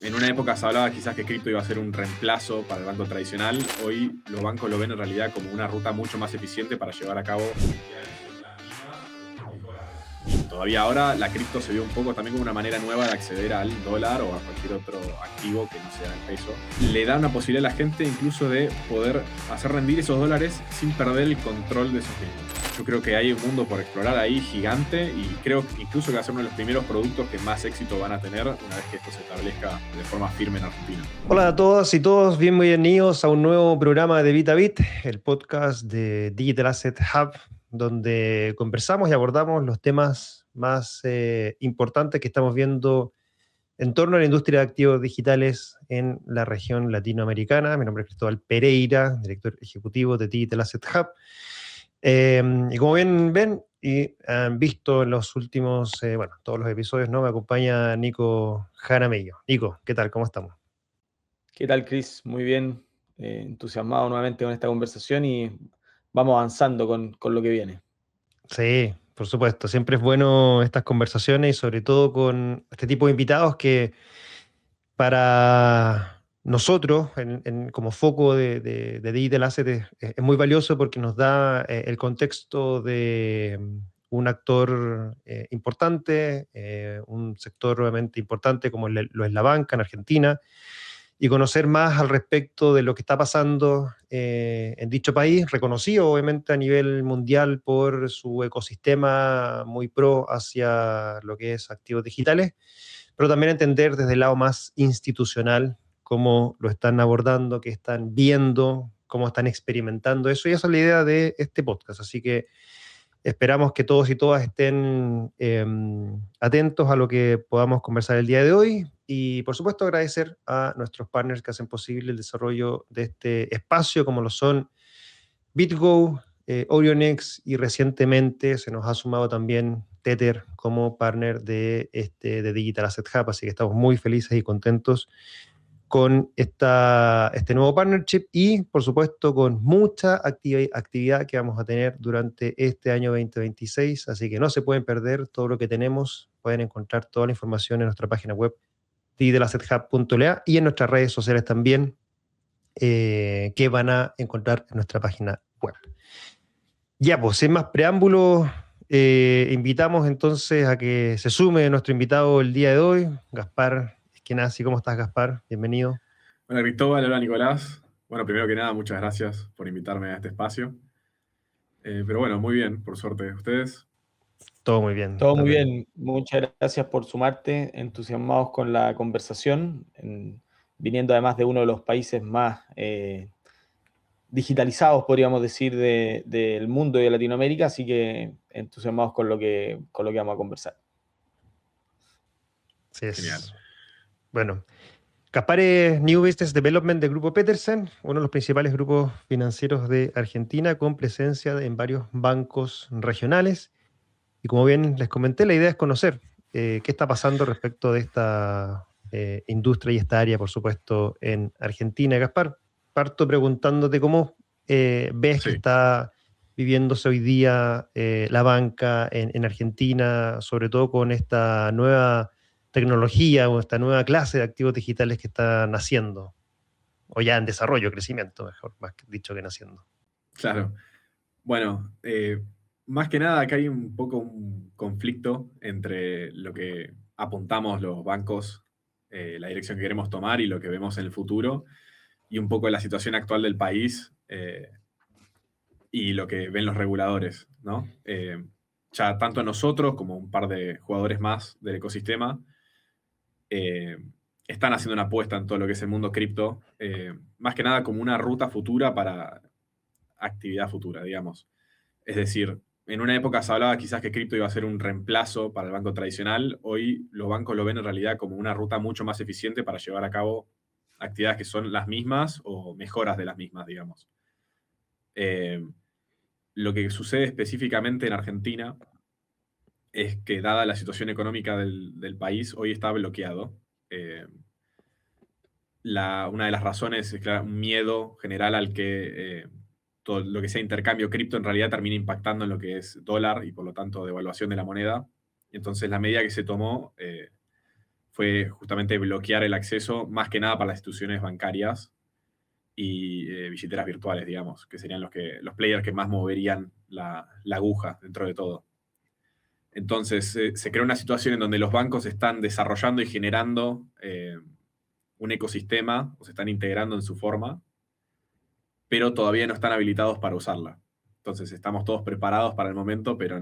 En una época se hablaba quizás que cripto iba a ser un reemplazo para el banco tradicional. Hoy los bancos lo ven en realidad como una ruta mucho más eficiente para llevar a cabo. Todavía ahora la cripto se ve un poco también como una manera nueva de acceder al dólar o a cualquier otro activo que no sea el peso. Le da una posibilidad a la gente incluso de poder hacer rendir esos dólares sin perder el control de esos mismos. Yo creo que hay un mundo por explorar ahí gigante y creo incluso que va a ser uno de los primeros productos que más éxito van a tener una vez que esto se establezca de forma firme en Argentina. Hola a todas y todos, bienvenidos a un nuevo programa de BitaBit, el podcast de Digital Asset Hub, donde conversamos y abordamos los temas más importantes que estamos viendo en torno a la industria de activos digitales en la región latinoamericana. Mi nombre es Cristóbal Pereira, director ejecutivo de Digital Asset Hub. Y como bien ven y han visto en los últimos, todos los episodios, ¿no? Me acompaña Nico Jaramillo. Nico, ¿qué tal? ¿Cómo estamos? ¿Qué tal, Chris? Muy bien, entusiasmado nuevamente con esta conversación y vamos avanzando con lo que viene. Sí, por supuesto. Siempre es bueno estas conversaciones y sobre todo con este tipo de invitados que para nosotros, como foco de Digital Asset, es muy valioso porque nos da el contexto de un actor importante, un sector obviamente importante como lo es la banca en Argentina, y conocer más al respecto de lo que está pasando en dicho país, reconocido obviamente a nivel mundial por su ecosistema muy pro hacia lo que es activos digitales, pero también entender desde el lado más institucional cómo lo están abordando, qué están viendo, cómo están experimentando eso, y esa es la idea de este podcast. Así que esperamos que todos y todas estén atentos a lo que podamos conversar el día de hoy y, por supuesto, agradecer a nuestros partners que hacen posible el desarrollo de este espacio, como lo son BitGo, Orionex, y recientemente se nos ha sumado también Tether como partner de Digital Asset Hub, así que estamos muy felices y contentos con este nuevo partnership y, por supuesto, con mucha actividad que vamos a tener durante este año 2026, así que no se pueden perder todo lo que tenemos. Pueden encontrar toda la información en nuestra página web digitalasset.hub.la y en nuestras redes sociales también, que van a encontrar en nuestra página web. Ya, pues, sin más preámbulos, invitamos entonces a que se sume nuestro invitado el día de hoy, Gaspar Eskenazi. ¿Cómo estás, Gaspar? Bienvenido. Hola Cristóbal, hola Nicolás. Bueno, primero que nada, muchas gracias por invitarme a este espacio. Pero bueno, muy bien, por suerte. ¿Ustedes? Todo muy bien. Todo muy También. bien, muchas gracias por sumarte, entusiasmados con la conversación, viniendo además de uno de los países más digitalizados, podríamos decir, del mundo y de Latinoamérica, así que entusiasmados con lo que vamos a conversar. Sí, es. Genial. Bueno, Gaspar es New Business Development del Grupo Petersen, uno de los principales grupos financieros de Argentina, con presencia en varios bancos regionales. Y como bien les comenté, la idea es conocer qué está pasando respecto de esta industria y esta área, por supuesto, en Argentina. Gaspar, parto preguntándote cómo ves que Sí. está viviéndose hoy día la banca en Argentina, sobre todo con esta nueva tecnología o esta nueva clase de activos digitales que están naciendo, o ya en desarrollo, crecimiento, mejor, más dicho que naciendo. Claro. Bueno, más que nada acá hay un poco un conflicto entre lo que apuntamos los bancos, la dirección que queremos tomar y lo que vemos en el futuro, y un poco la situación actual del país y lo que ven los reguladores, ¿no? Ya tanto nosotros como un par de jugadores más del ecosistema están haciendo una apuesta en todo lo que es el mundo cripto, más que nada como una ruta futura para actividad futura, digamos. Es decir, en una época se hablaba quizás que cripto iba a ser un reemplazo para el banco tradicional. Hoy los bancos lo ven en realidad como una ruta mucho más eficiente para llevar a cabo actividades que son las mismas o mejoras de las mismas, digamos. Lo que sucede específicamente en Argentina es que, dada la situación económica del país, hoy está bloqueado. Una de las razones es claro, un miedo general al que todo lo que sea intercambio cripto en realidad termina impactando en lo que es dólar y por lo tanto devaluación de la moneda. Entonces la medida que se tomó fue justamente bloquear el acceso, más que nada para las instituciones bancarias y billeteras virtuales, digamos, que serían los players que más moverían la aguja dentro de todo. Entonces, se creó una situación en donde los bancos están desarrollando y generando un ecosistema, o se están integrando en su forma, pero todavía no están habilitados para usarla. Entonces, estamos todos preparados para el momento, pero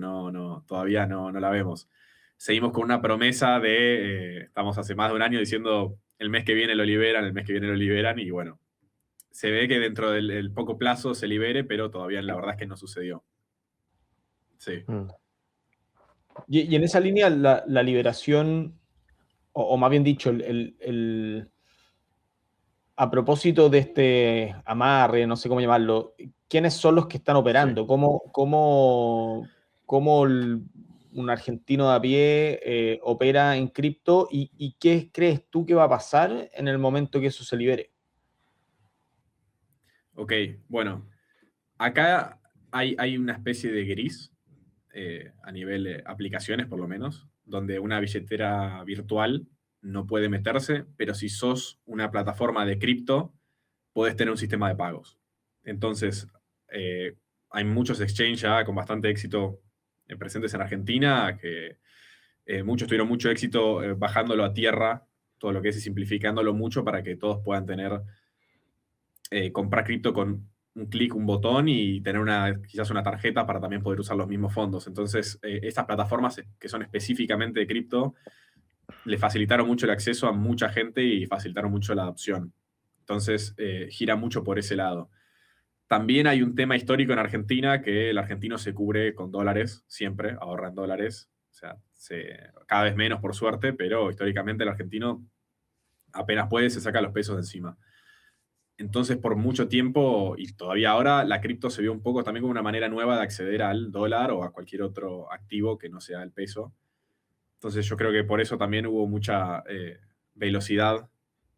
todavía no la vemos. Seguimos con una promesa estamos hace más de un año diciendo el mes que viene lo liberan, y bueno, se ve que dentro del poco plazo se libere, pero todavía la verdad es que no sucedió. Sí. Y en esa línea, la liberación, o más bien dicho, a propósito de este amarre, no sé cómo llamarlo, ¿quiénes son los que están operando? Sí. ¿Cómo un argentino de a pie opera en cripto? ¿Y qué crees tú que va a pasar en el momento que eso se libere? Ok, bueno, acá hay una especie de gris, a nivel de aplicaciones por lo menos, donde una billetera virtual no puede meterse, pero si sos una plataforma de cripto, podés tener un sistema de pagos. Entonces, hay muchos exchanges ya con bastante éxito presentes en Argentina, que muchos tuvieron mucho éxito bajándolo a tierra, todo lo que es y simplificándolo mucho para que todos puedan tener, comprar cripto con un clic, un botón y tener quizás una tarjeta para también poder usar los mismos fondos. Entonces, estas plataformas que son específicamente de cripto le facilitaron mucho el acceso a mucha gente y facilitaron mucho la adopción. Entonces, gira mucho por ese lado. También hay un tema histórico en Argentina que el argentino se cubre con dólares, siempre ahorra en dólares. O sea, cada vez menos por suerte, pero históricamente el argentino apenas puede se saca los pesos de encima. Entonces, por mucho tiempo, y todavía ahora, la cripto se vio un poco también como una manera nueva de acceder al dólar o a cualquier otro activo que no sea el peso. Entonces, yo creo que por eso también hubo mucha velocidad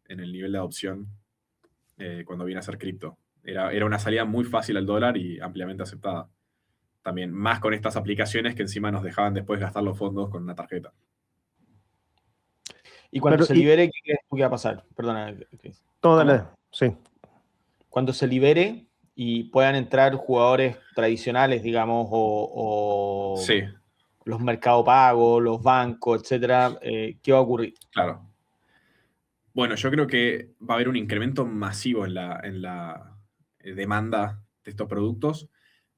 en el nivel de adopción cuando viene a ser cripto. Era una salida muy fácil al dólar y ampliamente aceptada. También, más con estas aplicaciones que encima nos dejaban después gastar los fondos con una tarjeta. Y cuando se libere, ¿qué crees tú que va a pasar? Perdona, Chris. No, dale, sí. Cuando se libere y puedan entrar jugadores tradicionales, digamos, o Sí. los mercados pagos, los bancos, etcétera, ¿qué va a ocurrir? Claro. Bueno, yo creo que va a haber un incremento masivo en la demanda de estos productos,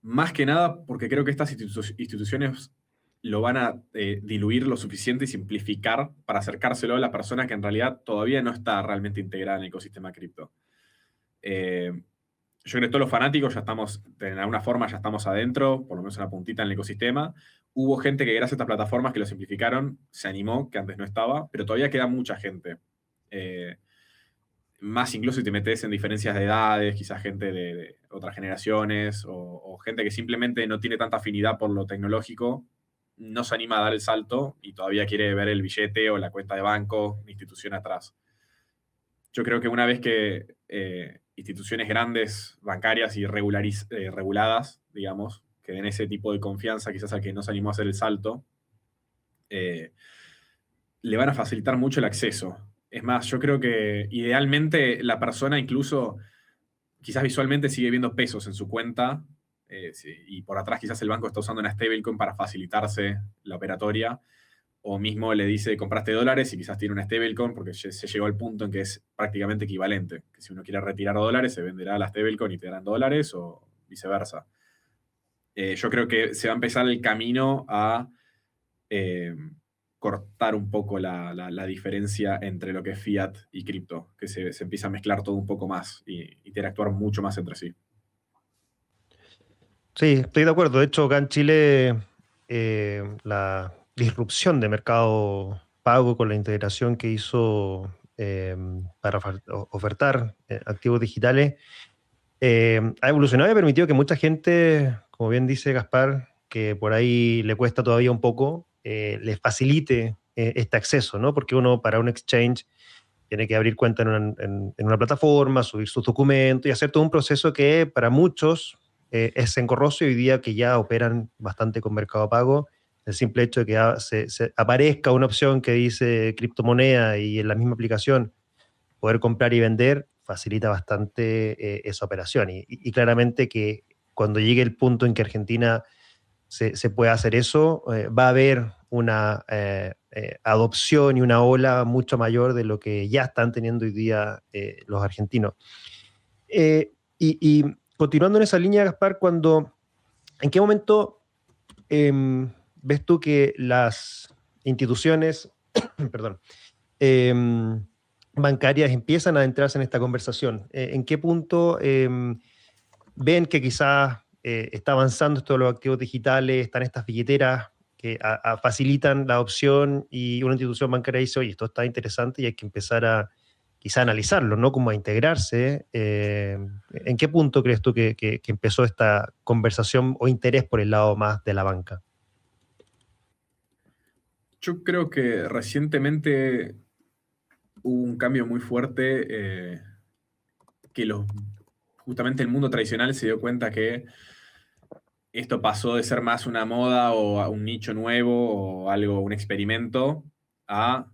más que nada porque creo que estas instituciones lo van a diluir lo suficiente y simplificar para acercárselo a la persona que en realidad todavía no está realmente integrada en el ecosistema cripto. Yo creo que todos los fanáticos ya estamos, de alguna forma ya estamos adentro, por lo menos una puntita en el ecosistema. Hubo gente que gracias a estas plataformas que lo simplificaron, se animó, que antes no estaba, pero todavía queda mucha gente. Más incluso si te metes en diferencias de edades, quizás gente de otras generaciones o gente que simplemente no tiene tanta afinidad por lo tecnológico, no se anima a dar el salto y todavía quiere ver el billete o la cuenta de banco, la institución atrás. Yo creo que una vez que instituciones grandes, bancarias y reguladas, digamos, que den ese tipo de confianza quizás al que no se animó a hacer el salto, le van a facilitar mucho el acceso. Es más, yo creo que idealmente la persona incluso quizás visualmente sigue viendo pesos en su cuenta y por atrás quizás el banco está usando una stablecoin para facilitarse la operatoria, o mismo le dice compraste dólares y quizás tiene una stablecoin porque se llegó al punto en que es prácticamente equivalente, que si uno quiere retirar dólares se venderá la stablecoin y te darán dólares o viceversa. Yo creo que se va a empezar el camino a cortar un poco la diferencia entre lo que es fiat y cripto, que se empieza a mezclar todo un poco más y interactuar mucho más entre sí. Sí, estoy de acuerdo. De hecho, acá en Chile la disrupción de Mercado Pago con la integración que hizo para ofertar activos digitales ha evolucionado y ha permitido que mucha gente, como bien dice Gaspar, que por ahí le cuesta todavía un poco, les facilite este acceso, ¿no? Porque uno para un exchange tiene que abrir cuenta en una plataforma, subir sus documentos y hacer todo un proceso que para muchos es engorroso y hoy día que ya operan bastante con Mercado Pago, El simple hecho de que se aparezca una opción que dice criptomoneda y en la misma aplicación poder comprar y vender facilita bastante esa operación. Y claramente que cuando llegue el punto en que Argentina se pueda hacer eso, va a haber una adopción y una ola mucho mayor de lo que ya están teniendo hoy día los argentinos. Y continuando en esa línea, Gaspar, ¿en qué momento ves tú que las instituciones, perdón, bancarias empiezan a adentrarse en esta conversación? ¿En qué punto ven que quizás está avanzando esto de los activos digitales, están estas billeteras que facilitan la adopción y una institución bancaria dice, oye, esto está interesante y hay que empezar a quizá analizarlo, ¿no? Como a integrarse. ¿En qué punto crees tú que empezó esta conversación o interés por el lado más de la banca? Yo creo que recientemente hubo un cambio muy fuerte que justamente el mundo tradicional se dio cuenta que esto pasó de ser más una moda o a un nicho nuevo o algo, un experimento, a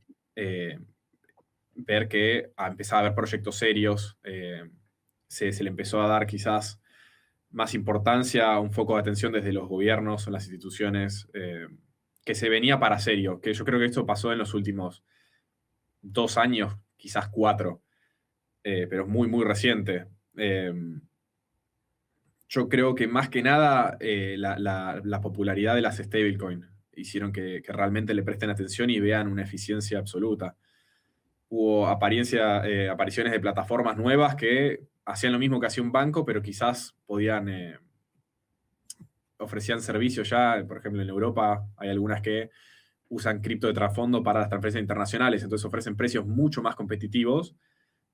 ver que empezaba a haber proyectos serios. Se le empezó a dar quizás más importancia, un foco de atención desde los gobiernos o las instituciones, que se venía para serio, que yo creo que esto pasó en los últimos 2 años, quizás 4, pero es muy, muy reciente. Yo creo que más que nada la popularidad de las stablecoin hicieron que realmente le presten atención y vean una eficiencia absoluta. Hubo apariciones de plataformas nuevas que hacían lo mismo que hacía un banco, pero quizás ofrecían servicios ya. Por ejemplo, en Europa hay algunas que usan cripto de trasfondo para las transferencias internacionales, entonces ofrecen precios mucho más competitivos.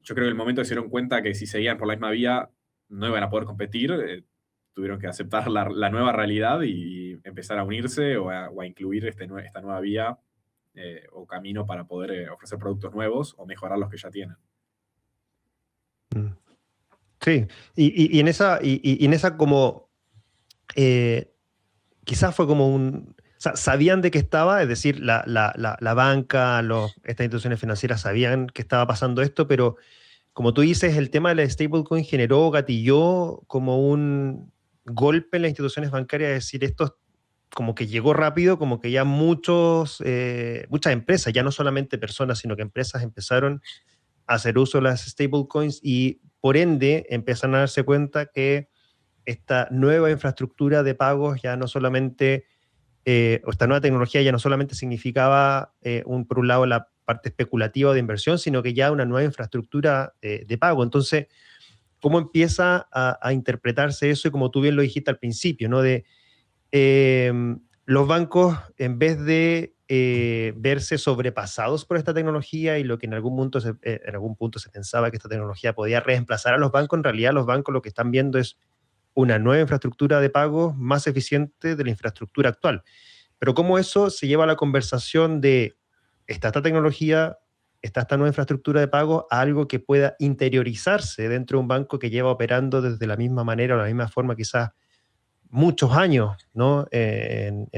Yo creo que en el momento que se dieron cuenta que si seguían por la misma vía no iban a poder competir, tuvieron que aceptar la nueva realidad y empezar a unirse o a incluir esta nueva vía o camino para poder ofrecer productos nuevos o mejorar los que ya tienen. Sí, y en esa como quizás fue como sabían de qué estaba, es decir, la banca, estas instituciones financieras sabían que estaba pasando esto, pero como tú dices, el tema de la stablecoin gatilló como un golpe en las instituciones bancarias, es decir, esto como que llegó rápido, como que ya muchas empresas, ya no solamente personas, sino que empresas empezaron a hacer uso de las stablecoins y por ende empezaron a darse cuenta que esta nueva infraestructura de pagos ya no solamente, o esta nueva tecnología ya no solamente significaba, por un lado, la parte especulativa de inversión, sino que ya una nueva infraestructura de pago. Entonces, ¿cómo empieza a interpretarse eso? Y como tú bien lo dijiste al principio, ¿no? Los bancos, en vez de verse sobrepasados por esta tecnología y lo que en algún punto se pensaba que esta tecnología podía reemplazar a los bancos, en realidad los bancos lo que están viendo es una nueva infraestructura de pagos más eficiente de la infraestructura actual. Pero cómo eso se lleva a la conversación de esta tecnología, esta nueva infraestructura de pago, a algo que pueda interiorizarse dentro de un banco que lleva operando desde la misma manera o la misma forma quizás muchos años, ¿no? En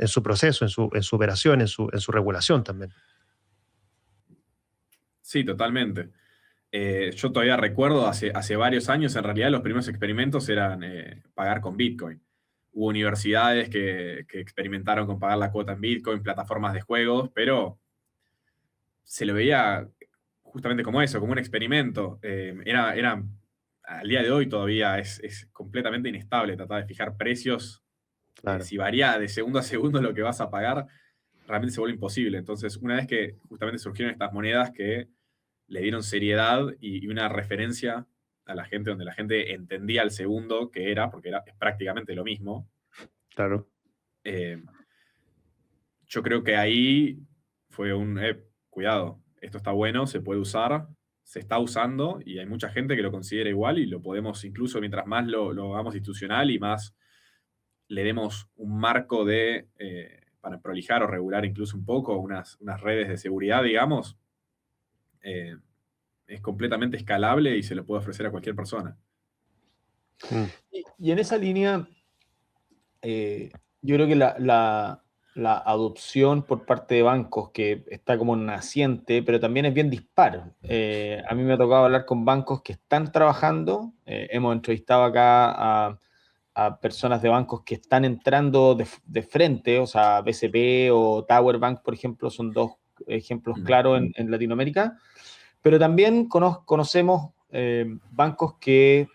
su proceso, en su operación, en su regulación también. Sí, totalmente. Yo todavía recuerdo, hace varios años, en realidad los primeros experimentos eran pagar con Bitcoin. Hubo universidades que experimentaron con pagar la cuota en Bitcoin, plataformas de juegos, pero se lo veía justamente como eso, como un experimento. Al día de hoy todavía es completamente inestable tratar de fijar precios. Claro. Si varía de segundo a segundo lo que vas a pagar, realmente se vuelve imposible. Entonces, una vez que justamente surgieron estas monedas que le dieron seriedad y una referencia a la gente, donde la gente entendía el segundo que era, porque es prácticamente lo mismo. Claro. Yo creo que ahí fue cuidado, esto está bueno, se puede usar, se está usando y hay mucha gente que lo considera igual y lo podemos incluso, mientras más lo hagamos institucional y más le demos un marco para prolijar o regular incluso un poco unas redes de seguridad, digamos, es completamente escalable y se lo puede ofrecer a cualquier persona. Y en esa línea, Yo creo que la adopción por parte de bancos, que está como naciente, pero también es bien dispar. A mí me ha tocado hablar con bancos que están trabajando. Hemos entrevistado acá a personas de bancos que están entrando de frente, o sea, BCP o Tower Bank, por ejemplo, son dos ejemplos claros en Latinoamérica. Pero también conocemos bancos que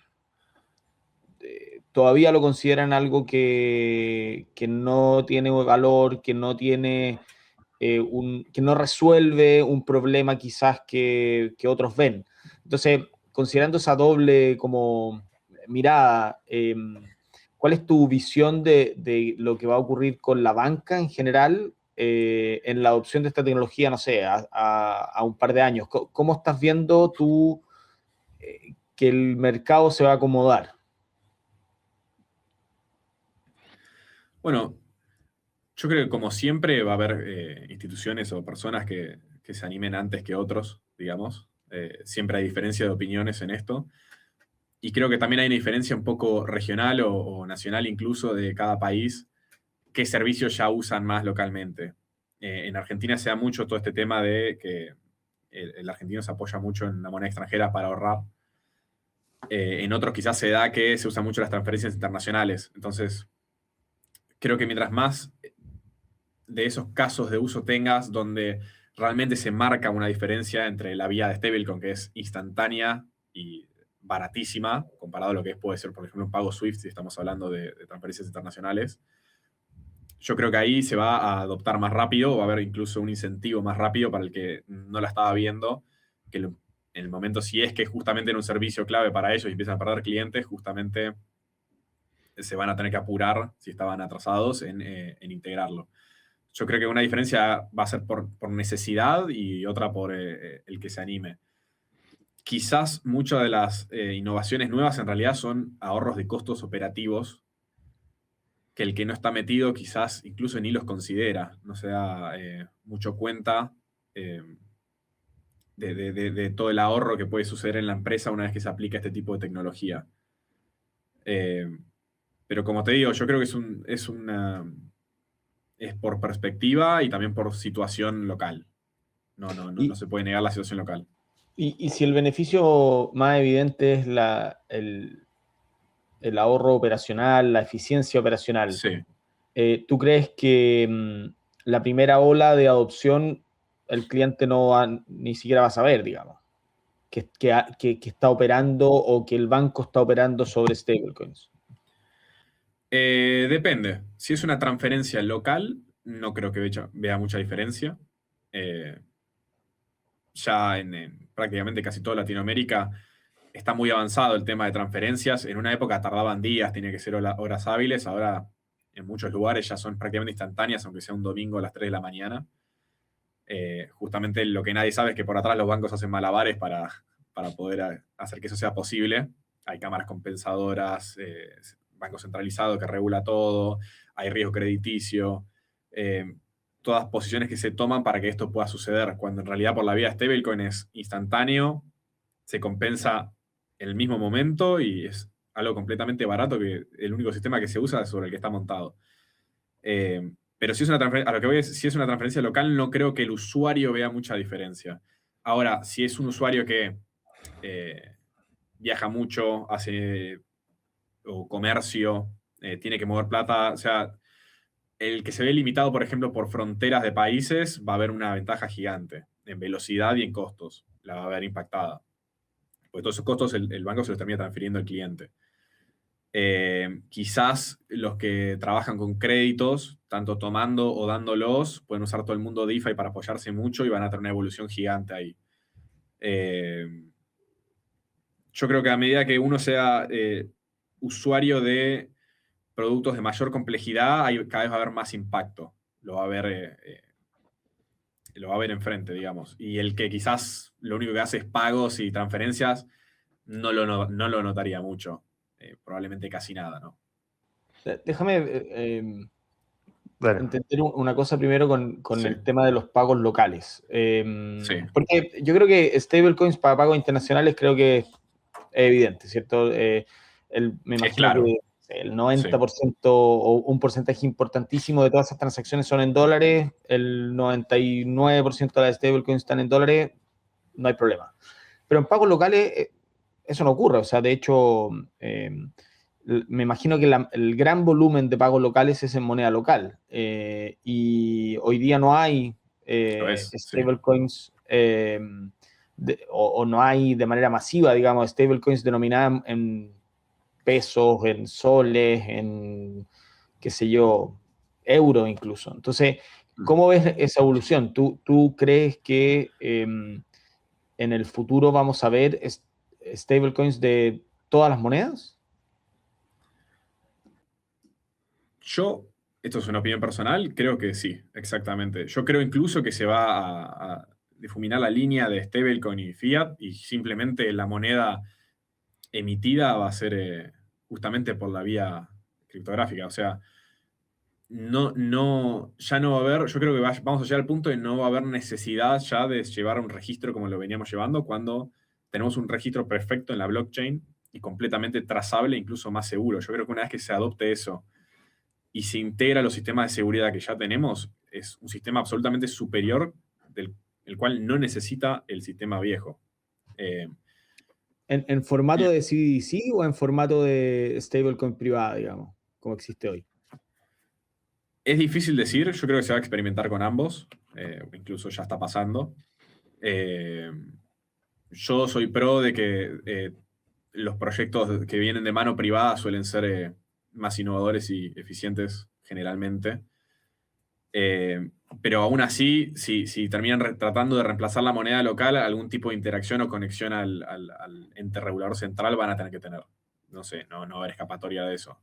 todavía lo consideran algo que no tiene valor, que no tiene que no resuelve un problema quizás que otros ven. Entonces, considerando esa doble como mirada, ¿cuál es tu visión de lo que va a ocurrir con la banca en general en la adopción de esta tecnología, no sé, a un par de años? ¿Cómo estás viendo tú que el mercado se va a acomodar? Bueno, yo creo que como siempre va a haber instituciones o personas que se animen antes que otros, digamos. Siempre hay diferencia de opiniones en esto. Y creo que también hay una diferencia un poco regional o nacional incluso de cada país, qué servicios ya usan más localmente. En Argentina se da mucho todo este tema de que el argentino se apoya mucho en la moneda extranjera para ahorrar. En otros quizás se da que se usan mucho las transferencias internacionales. Entonces, creo que mientras más de esos casos de uso tengas donde realmente se marca una diferencia entre la vía de stablecoin, que es instantánea y baratísima, comparado a lo que puede ser, por ejemplo, un pago SWIFT, si estamos hablando de transferencias internacionales. Yo creo que ahí se va a adoptar más rápido, o va a haber incluso un incentivo más rápido para el que no la estaba viendo, que en el momento, si es que justamente era un servicio clave para ellos y empiezan a perder clientes, justamente se van a tener que apurar, si estaban atrasados, en integrarlo. Yo creo que una diferencia va a ser por necesidad y otra por el que se anime. Quizás muchas de las innovaciones nuevas en realidad son ahorros de costos operativos que el que no está metido quizás incluso ni los considera, no se da mucho cuenta de todo el ahorro que puede suceder en la empresa una vez que se aplica este tipo de tecnología. Pero como te digo, yo creo que es por perspectiva y también por situación local. No se puede negar la situación local. Y si el beneficio más evidente es el ahorro operacional, la eficiencia operacional, Sí. ¿Tú crees que la primera ola de adopción el cliente ni siquiera va a saber, digamos, que está operando o que el banco está operando sobre stablecoins? Depende. Si es una transferencia local, no creo que vea mucha diferencia. Ya en prácticamente casi toda Latinoamérica está muy avanzado el tema de transferencias. En una época tardaban días, tenía que ser horas hábiles. Ahora en muchos lugares ya son prácticamente instantáneas, aunque sea un domingo a las 3 de la mañana. Justamente lo que nadie sabe es que por atrás los bancos hacen malabares para poder hacer que eso sea posible. Hay cámaras compensadoras, banco centralizado que regula todo, hay riesgo crediticio, todas posiciones que se toman para que esto pueda suceder, cuando en realidad por la vía stablecoin es instantáneo, se compensa en el mismo momento y es algo completamente barato, que el único sistema que se usa es sobre el que está montado. Pero si es una transferencia, a lo que voy es, si es una transferencia local, no creo que el usuario vea mucha diferencia. Ahora, si es un usuario que viaja mucho, hace o comercio, tiene que mover plata, o sea, el que se ve limitado, por ejemplo, por fronteras de países, va a haber una ventaja gigante en velocidad y en costos. La va a ver impactada. Porque todos esos costos el banco se los termina transfiriendo al cliente. Quizás los que trabajan con créditos, tanto tomando o dándolos, pueden usar todo el mundo DeFi para apoyarse mucho y van a tener una evolución gigante ahí. Yo creo que a medida que uno sea usuario de productos de mayor complejidad, cada vez va a haber más impacto. Lo va a ver enfrente, digamos. Y el que quizás lo único que hace es pagos y transferencias, no lo notaría mucho. Probablemente casi nada, ¿no? Déjame entender una cosa primero con Sí. el tema de los pagos locales. Sí. Porque yo creo que stablecoins para pagos internacionales creo que es evidente, ¿cierto? Me imagino claro. que el 90% o un porcentaje importantísimo de todas esas transacciones son en dólares, el 99% de las stablecoins están en dólares, no hay problema. Pero en pagos locales eso no ocurre, o sea, de hecho, me imagino que el gran volumen de pagos locales es en moneda local, y hoy día no hay stablecoins, o no hay de manera masiva, digamos, stablecoins denominadas en pesos, en soles, en, qué sé yo, euro incluso. Entonces, ¿cómo ves esa evolución? ¿Tú crees que en el futuro vamos a ver stablecoins de todas las monedas? Esto es una opinión personal, creo que sí, exactamente. Yo creo incluso que se va a difuminar la línea de stablecoin y fiat y simplemente la moneda emitida va a ser justamente por la vía criptográfica. O sea, ya no va a haber, yo creo que vamos a llegar al punto de no va a haber necesidad ya de llevar un registro como lo veníamos llevando cuando tenemos un registro perfecto en la blockchain y completamente trazable, incluso más seguro. Yo creo que una vez que se adopte eso y se integra a los sistemas de seguridad que ya tenemos, es un sistema absolutamente superior el cual no necesita el sistema viejo. ¿En formato de CBDC o en formato de stablecoin privada, digamos, como existe hoy? Es difícil decir, yo creo que se va a experimentar con ambos, incluso ya está pasando. Yo soy pro de que los proyectos que vienen de mano privada suelen ser más innovadores y eficientes generalmente. Pero aún así, si terminan tratando de reemplazar la moneda local, algún tipo de interacción o conexión al ente regulador central van a tener que tener. No sé, no va a haber escapatoria de eso.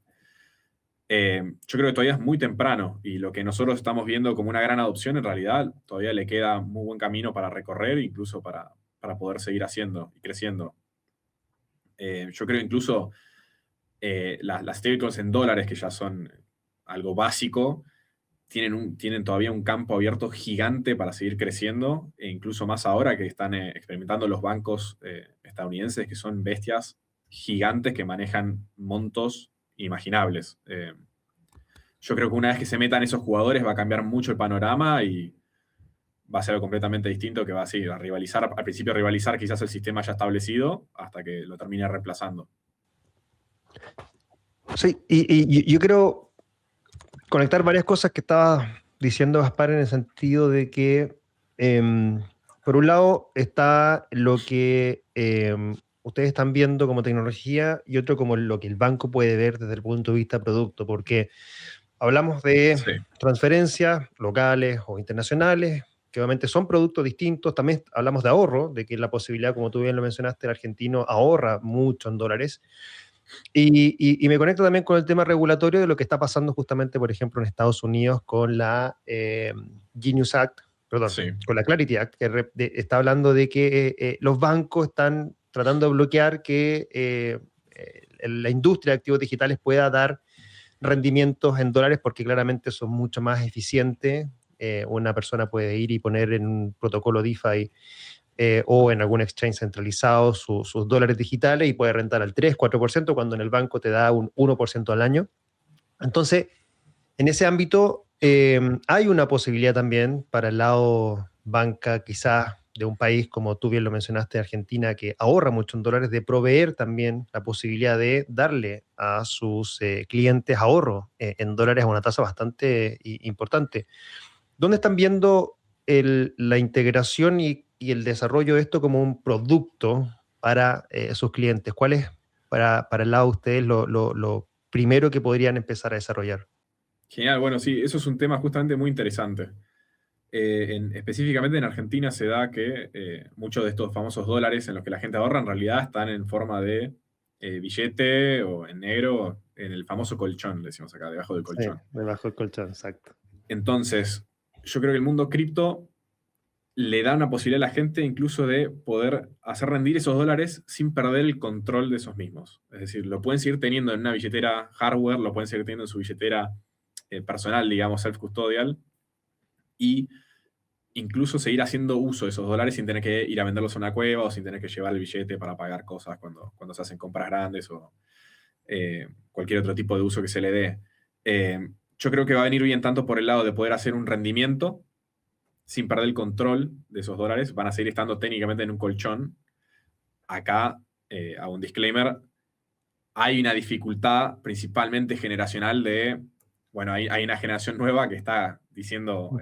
Yo creo que todavía es muy temprano y lo que nosotros estamos viendo como una gran adopción, en realidad todavía le queda muy buen camino para recorrer, incluso para poder seguir haciendo y creciendo. Yo creo incluso las stablecoins en dólares, que ya son algo básico, tienen todavía un campo abierto gigante para seguir creciendo, e incluso más ahora que están experimentando los bancos estadounidenses, que son bestias gigantes que manejan montos inimaginables. Yo creo que una vez que se metan esos jugadores va a cambiar mucho el panorama y va a ser algo completamente distinto que va a rivalizar, al principio rivalizar quizás el sistema ya establecido hasta que lo termine reemplazando. Sí, y yo creo conectar varias cosas que estaba diciendo Gaspar en el sentido de que, por un lado, está lo que ustedes están viendo como tecnología y otro como lo que el banco puede ver desde el punto de vista producto, porque hablamos de transferencias locales o internacionales, que obviamente son productos distintos. También hablamos de ahorro, de que la posibilidad, como tú bien lo mencionaste, el argentino ahorra mucho en dólares. Y me conecto también con el tema regulatorio de lo que está pasando justamente, por ejemplo, en Estados Unidos con la Genius Act, perdón, con la Clarity Act, que está hablando de que los bancos están tratando de bloquear que la industria de activos digitales pueda dar rendimientos en dólares porque claramente son mucho más eficientes. Una persona puede ir y poner en un protocolo DeFi o en algún exchange centralizado sus dólares digitales y puede rentar al 3-4% cuando en el banco te da un 1% al año. Entonces, en ese ámbito hay una posibilidad también para el lado banca, quizás de un país como tú bien lo mencionaste, Argentina, que ahorra mucho en dólares, de proveer también la posibilidad de darle a sus clientes ahorro en dólares a una tasa bastante importante. ¿Dónde están viendo la integración y el desarrollo de esto como un producto para sus clientes? ¿Cuál es, para el lado de ustedes, lo primero que podrían empezar a desarrollar? Genial, bueno, sí, eso es un tema justamente muy interesante. Específicamente en Argentina se da que muchos de estos famosos dólares en los que la gente ahorra en realidad están en forma de billete o en negro, en el famoso colchón, le decimos acá, debajo del colchón. Sí, debajo del colchón, exacto. Entonces, yo creo que el mundo cripto le da una posibilidad a la gente incluso de poder hacer rendir esos dólares sin perder el control de esos mismos. Es decir, lo pueden seguir teniendo en una billetera hardware, lo pueden seguir teniendo en su billetera personal, digamos, self-custodial, y incluso seguir haciendo uso de esos dólares sin tener que ir a venderlos a una cueva o sin tener que llevar el billete para pagar cosas cuando se hacen compras grandes. cualquier otro tipo de uso que se le dé. Yo creo que va a venir bien tanto por el lado de poder hacer un rendimiento sin perder el control de esos dólares. Van a seguir estando técnicamente en un colchón. Acá, hago un disclaimer, hay una dificultad principalmente generacional de, bueno, hay una generación nueva que está diciendo,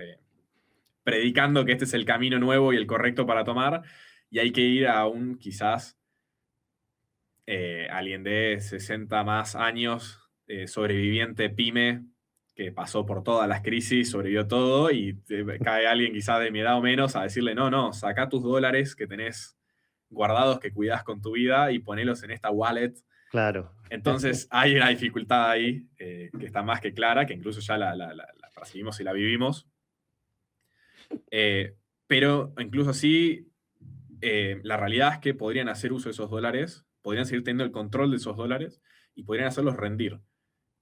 predicando que este es el camino nuevo y el correcto para tomar, y hay que ir a un quizás alguien de 60 más años, sobreviviente pyme, que pasó por todas las crisis, sobrevivió todo, y cae alguien quizás de mi edad o menos a decirle, no, saca tus dólares que tenés guardados, que cuidás con tu vida, y ponelos en esta wallet. Claro. Entonces hay una dificultad ahí que está más que clara, que incluso ya la percibimos y la vivimos. Pero incluso así, la realidad es que podrían hacer uso de esos dólares, podrían seguir teniendo el control de esos dólares y podrían hacerlos rendir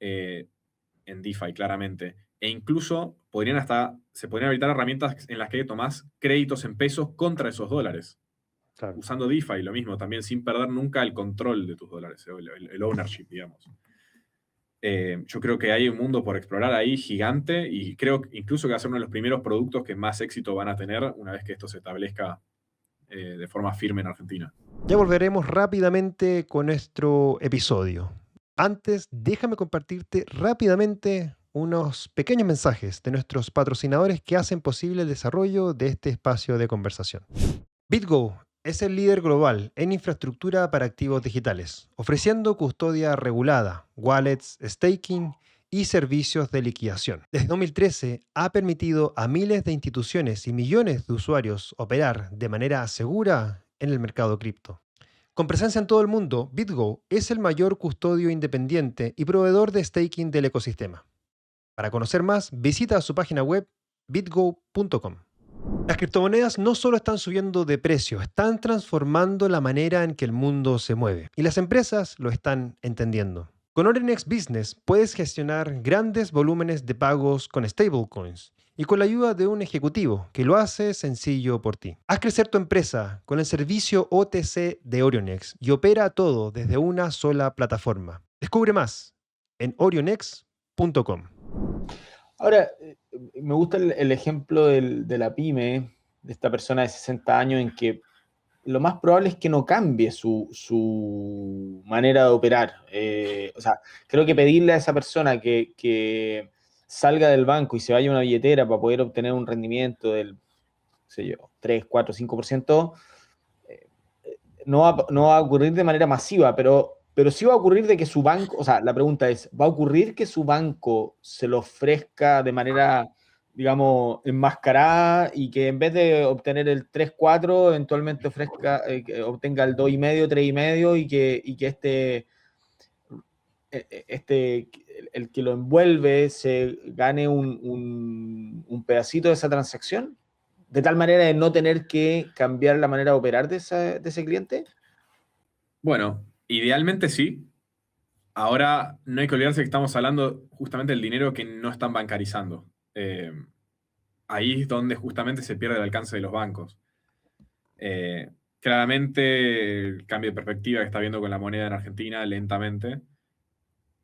en DeFi, claramente. E incluso se podrían habilitar herramientas en las que tomás créditos en pesos contra esos dólares. Claro. Usando DeFi, lo mismo, también sin perder nunca el control de tus dólares, el ownership, digamos. Yo creo que hay un mundo por explorar ahí gigante, y creo incluso que va a ser uno de los primeros productos que más éxito van a tener una vez que esto se establezca de forma firme en Argentina. Ya volveremos rápidamente con nuestro episodio. Antes, déjame compartirte rápidamente unos pequeños mensajes de nuestros patrocinadores que hacen posible el desarrollo de este espacio de conversación. BitGo es el líder global en infraestructura para activos digitales, ofreciendo custodia regulada, wallets, staking y servicios de liquidación. Desde 2013 ha permitido a miles de instituciones y millones de usuarios operar de manera segura en el mercado cripto. Con presencia en todo el mundo, BitGo es el mayor custodio independiente y proveedor de staking del ecosistema. Para conocer más, visita su página web bitgo.com. Las criptomonedas no solo están subiendo de precio, están transformando la manera en que el mundo se mueve. Y las empresas lo están entendiendo. Con Orionex Business puedes gestionar grandes volúmenes de pagos con stablecoins y con la ayuda de un ejecutivo que lo hace sencillo por ti. Haz crecer tu empresa con el servicio OTC de Orionex y opera todo desde una sola plataforma. Descubre más en orionex.com. Ahora, me gusta el ejemplo de la pyme, de esta persona de 60 años, en que lo más probable es que no cambie su manera de operar. O sea, creo que pedirle a esa persona que salga del banco y se vaya a una billetera para poder obtener un rendimiento del, sé yo, 3, 4, 5%, no va a ocurrir de manera masiva, pero sí va a ocurrir de que su banco, o sea, la pregunta es, ¿va a ocurrir que su banco se lo ofrezca de manera, digamos, enmascarada, y que en vez de obtener el 3-4, eventualmente obtenga el 2,5, 3,5, y que el que lo envuelve se gane un pedacito de esa transacción, de tal manera de no tener que cambiar la manera de operar de ese cliente? Bueno, idealmente sí. Ahora, no hay que olvidarse que estamos hablando justamente del dinero que no están bancarizando. Ahí es donde justamente se pierde el alcance de los bancos. Claramente, el cambio de perspectiva que está viendo con la moneda en Argentina lentamente.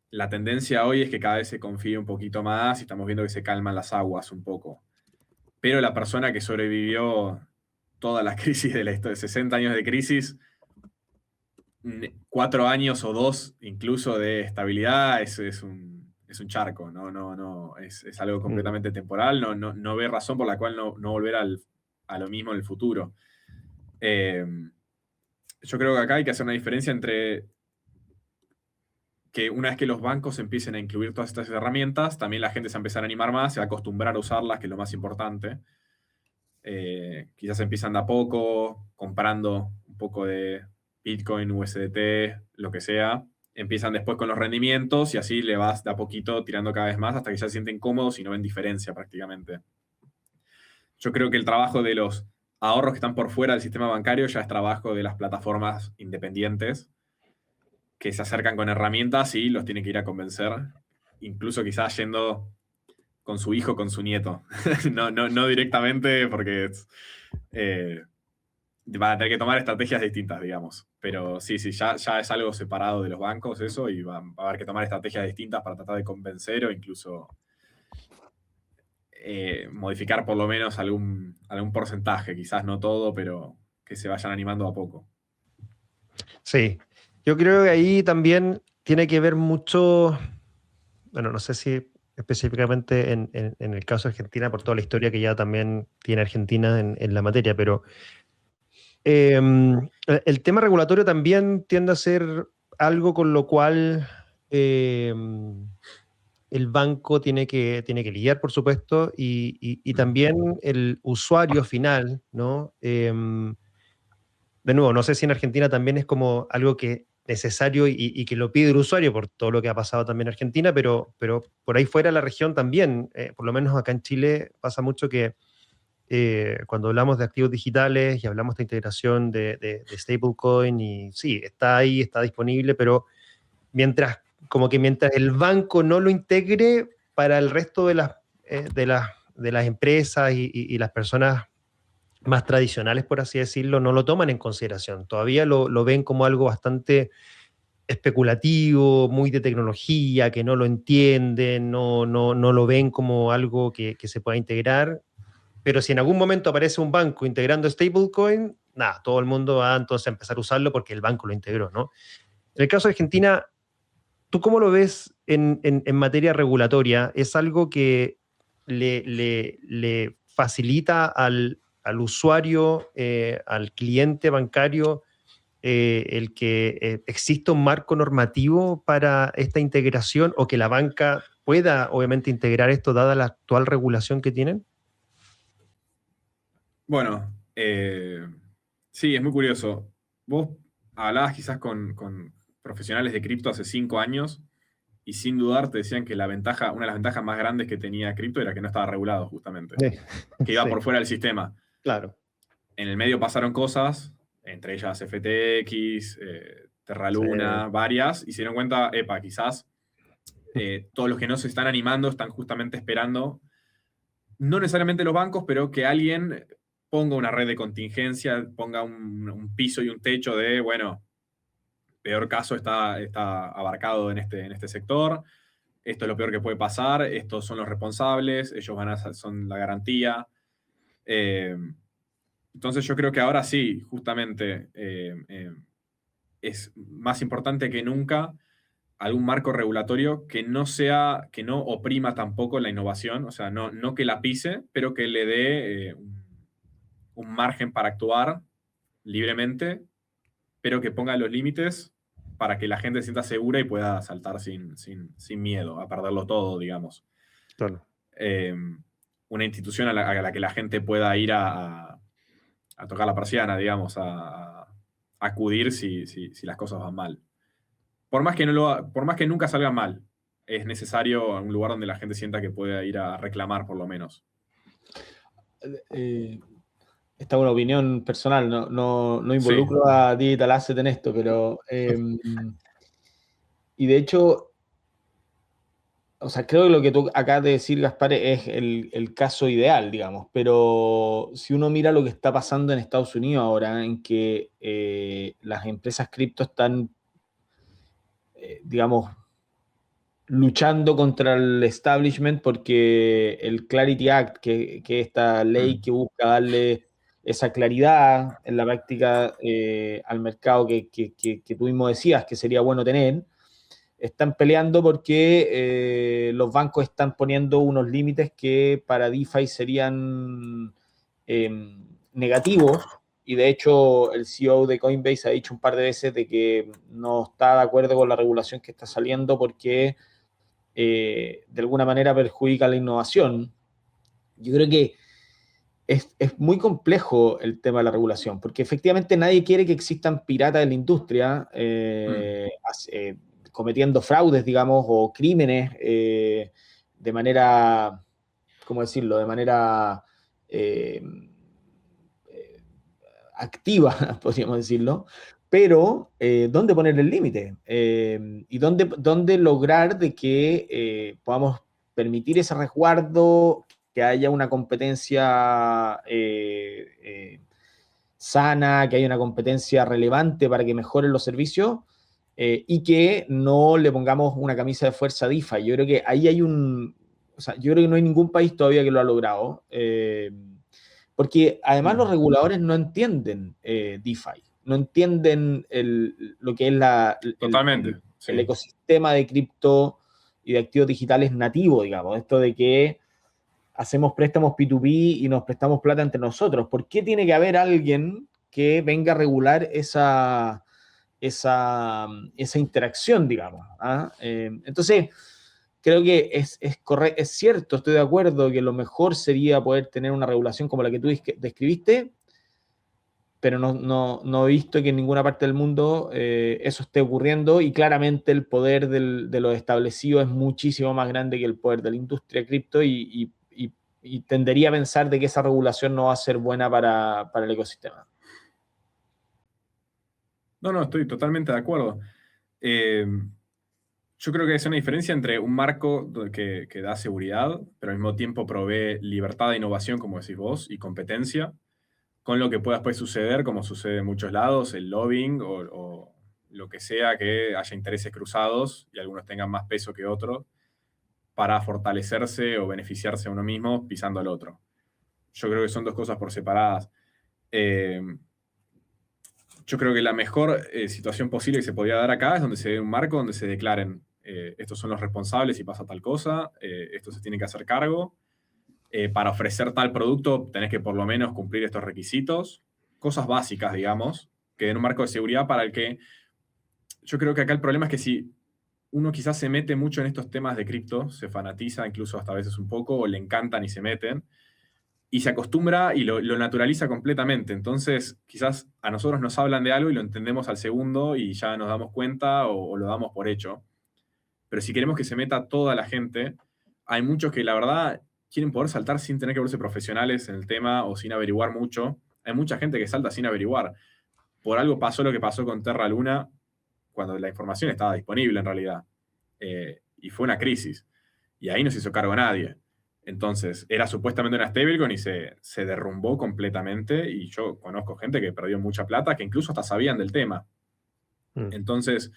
La tendencia hoy es que cada vez se confíe un poquito más y estamos viendo que se calman las aguas un poco. Pero la persona que sobrevivió toda la crisis de 60 años de crisis, 4 años o 2 incluso de estabilidad, es un charco, es algo completamente temporal, no ve razón por la cual no volver a lo mismo en el futuro. Yo creo que acá hay que hacer una diferencia entre que una vez que los bancos empiecen a incluir todas estas herramientas, también la gente se va a empezar a animar más, se va a acostumbrar a usarlas, que es lo más importante. Quizás empiezan de a poco, comprando un poco de Bitcoin, USDT, lo que sea. Empiezan después con los rendimientos y así le vas de a poquito tirando cada vez más hasta que ya se sienten cómodos y no ven diferencia prácticamente. Yo creo que el trabajo de los ahorros que están por fuera del sistema bancario ya es trabajo de las plataformas independientes que se acercan con herramientas y los tienen que ir a convencer, incluso quizás yendo con su hijo, con su nieto. no directamente porque van a tener que tomar estrategias distintas, digamos. Pero sí, ya es algo separado de los bancos eso, y va a haber que tomar estrategias distintas para tratar de convencer o incluso modificar por lo menos algún porcentaje, quizás no todo, pero que se vayan animando a poco. Sí, yo creo que ahí también tiene que ver mucho, bueno, no sé si específicamente en el caso de Argentina, por toda la historia que ya también tiene Argentina en la materia, pero el tema regulatorio también tiende a ser algo con lo cual el banco tiene que lidiar, por supuesto, y también el usuario final, ¿no? De nuevo, no sé si en Argentina también es como algo que necesario y que lo pide el usuario por todo lo que ha pasado también en Argentina, pero por ahí fuera de la región también, por lo menos acá en Chile pasa mucho que cuando hablamos de activos digitales y hablamos de integración de stablecoin, y sí, está ahí, está disponible, pero mientras el banco no lo integre, para el resto de las empresas y las personas más tradicionales, por así decirlo, no lo toman en consideración. Todavía lo ven como algo bastante especulativo, muy de tecnología, que no lo entienden, no lo ven como algo que se pueda integrar. Pero si en algún momento aparece un banco integrando stablecoin, nada, todo el mundo va entonces a empezar a usarlo porque el banco lo integró, ¿no? En el caso de Argentina, ¿tú cómo lo ves en materia regulatoria? ¿Es algo que le facilita al usuario, al cliente bancario, el que exista un marco normativo para esta integración, o que la banca pueda obviamente integrar esto dada la actual regulación que tienen? Bueno, sí, es muy curioso. Vos hablabas quizás con profesionales de cripto hace 5 años y sin dudar te decían que una de las ventajas más grandes que tenía cripto era que no estaba regulado, justamente. Sí, Que iba sí, por fuera del sistema. claro. En el medio pasaron cosas, entre ellas FTX, Terra Sí. Luna, varias, y se dieron cuenta, epa, quizás todos los que no se están animando están justamente esperando, no necesariamente los bancos, pero que alguien ponga una red de contingencia, ponga un piso y un techo de, bueno, peor caso está abarcado en este sector, esto es lo peor que puede pasar, estos son los responsables, ellos son la garantía. Entonces yo creo que ahora sí, justamente, es más importante que nunca algún marco regulatorio que no oprima tampoco la innovación, o sea, no que la pise, pero que le dé un margen para actuar libremente, pero que ponga los límites para que la gente se sienta segura y pueda saltar sin miedo a perderlo todo, digamos. Claro. Una institución a la que la gente pueda ir a tocar la persiana, digamos, a acudir si las cosas van mal. Por más que nunca salga mal, es necesario un lugar donde la gente sienta que puede ir a reclamar, por lo menos. Esta es una opinión personal, no involucro Sí. a Digital Asset en esto, pero y de hecho, o sea, creo que lo que tú acabas de decir, Gaspar, es el caso ideal, digamos, pero si uno mira lo que está pasando en Estados Unidos ahora, en que las empresas cripto están, digamos, luchando contra el establishment, porque el Clarity Act, que es esta ley que busca darle esa claridad en la práctica al mercado que tú mismo decías que sería bueno tener, están peleando porque los bancos están poniendo unos límites que para DeFi serían negativos, y de hecho el CEO de Coinbase ha dicho un par de veces de que no está de acuerdo con la regulación que está saliendo porque de alguna manera perjudica la innovación. Yo creo que es muy complejo el tema de la regulación, porque efectivamente nadie quiere que existan piratas en la industria cometiendo fraudes, digamos, o crímenes de manera, ¿cómo decirlo?, de manera activa, podríamos decirlo, pero ¿dónde poner el límite? ¿Y dónde lograr de que podamos permitir ese resguardo, que haya una competencia sana, que haya una competencia relevante para que mejoren los servicios y que no le pongamos una camisa de fuerza a DeFi. Yo creo que ahí hay o sea, yo creo que no hay ningún país todavía que lo ha logrado, porque además los reguladores no entienden DeFi, no entienden lo que es Totalmente, sí. el ecosistema de cripto y de activos digitales nativo, digamos, esto de que hacemos préstamos P2P y nos prestamos plata entre nosotros. ¿Por qué tiene que haber alguien que venga a regular esa interacción, digamos? ¿Ah? Entonces, creo que es cierto, estoy de acuerdo que lo mejor sería poder tener una regulación como la que tú describiste, pero no he visto que en ninguna parte del mundo eso esté ocurriendo y claramente el poder de lo establecido es muchísimo más grande que el poder de la industria cripto y tendería a pensar de que esa regulación no va a ser buena para el ecosistema. No, estoy totalmente de acuerdo. Yo creo que es una diferencia entre un marco que da seguridad, pero al mismo tiempo provee libertad de innovación, como decís vos, y competencia, con lo que pueda después suceder, como sucede en muchos lados, el lobbying o lo que sea, que haya intereses cruzados y algunos tengan más peso que otros para fortalecerse o beneficiarse a uno mismo pisando al otro. Yo creo que son dos cosas por separadas. Yo creo que la mejor situación posible que se podría dar acá es donde se dé un marco donde se declaren estos son los responsables si pasa tal cosa, esto se tiene que hacer cargo. Para ofrecer tal producto tenés que por lo menos cumplir estos requisitos. Cosas básicas, digamos, que den un marco de seguridad para el que... Yo creo que acá el problema es que si uno quizás se mete mucho en estos temas de cripto, se fanatiza incluso hasta a veces un poco, o le encantan y se meten, y se acostumbra y lo naturaliza completamente. Entonces, quizás a nosotros nos hablan de algo y lo entendemos al segundo y ya nos damos cuenta o lo damos por hecho. Pero si queremos que se meta toda la gente, hay muchos que la verdad quieren poder saltar sin tener que verse profesionales en el tema o sin averiguar mucho. Hay mucha gente que salta sin averiguar. Por algo pasó lo que pasó con Terra Luna cuando la información estaba disponible en realidad. Y fue una crisis. Y ahí no se hizo cargo nadie. Entonces, era supuestamente una stablecoin y se derrumbó completamente. Y yo conozco gente que perdió mucha plata, que incluso hasta sabían del tema. Entonces,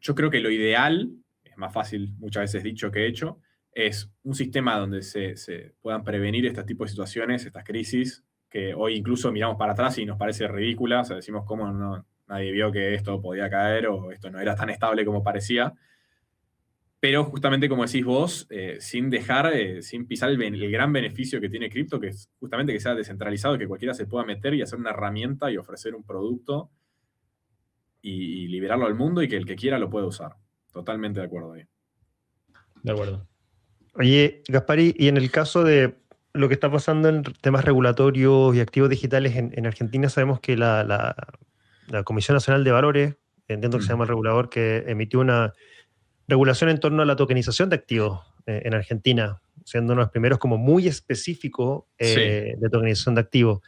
yo creo que lo ideal, es más fácil muchas veces dicho que hecho, es un sistema donde se puedan prevenir este tipo de situaciones, estas crisis, que hoy incluso miramos para atrás y nos parece ridícula, o sea, decimos cómo nadie vio que esto podía caer o esto no era tan estable como parecía. Pero justamente como decís vos, sin dejar, sin pisar el gran beneficio que tiene cripto, que es justamente que sea descentralizado y que cualquiera se pueda meter y hacer una herramienta y ofrecer un producto y liberarlo al mundo y que el que quiera lo pueda usar. Totalmente de acuerdo ahí. De acuerdo. Oye, Gaspari, y en el caso de lo que está pasando en temas regulatorios y activos digitales en Argentina, sabemos que la Comisión Nacional de Valores, entiendo que se llama el regulador, que emitió una regulación en torno a la tokenización de activos en Argentina, siendo uno de los primeros como muy específico de tokenización de activos.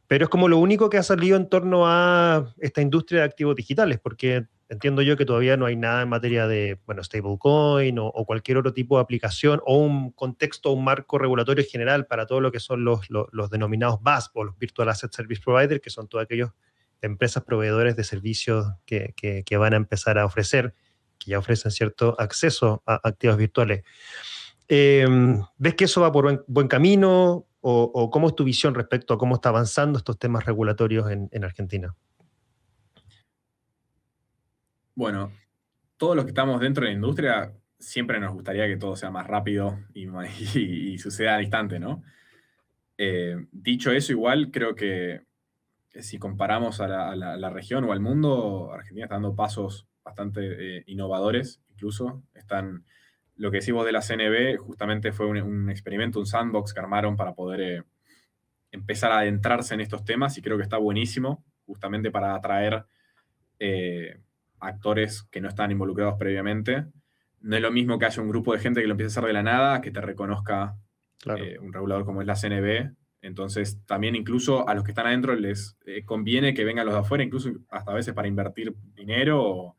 Pero es como lo único que ha salido en torno a esta industria de activos digitales, porque entiendo yo que todavía no hay nada en materia de, bueno, stablecoin o cualquier otro tipo de aplicación o un contexto, un marco regulatorio general para todo lo que son los denominados VASP o los Virtual Asset Service Provider, que son todas aquellas empresas proveedores de servicios que van a empezar a ofrecer, que ya ofrecen cierto acceso a activos virtuales. ¿Ves que eso va por buen camino? ¿O cómo es tu visión respecto a cómo está avanzando estos temas regulatorios en Argentina? Bueno, todos los que estamos dentro de la industria siempre nos gustaría que todo sea más rápido y suceda al instante, ¿no? Dicho eso, igual creo que si comparamos a la región o al mundo, Argentina está dando pasos bastante innovadores, incluso. Lo que decimos de la CNB justamente fue un experimento, un sandbox que armaron para poder empezar a adentrarse en estos temas y creo que está buenísimo, justamente para atraer actores que no están involucrados previamente. No es lo mismo que haya un grupo de gente que lo empiece a hacer de la nada, que te reconozca un regulador como es la CNB. Entonces, también incluso a los que están adentro les conviene que vengan los de afuera, incluso hasta a veces para invertir dinero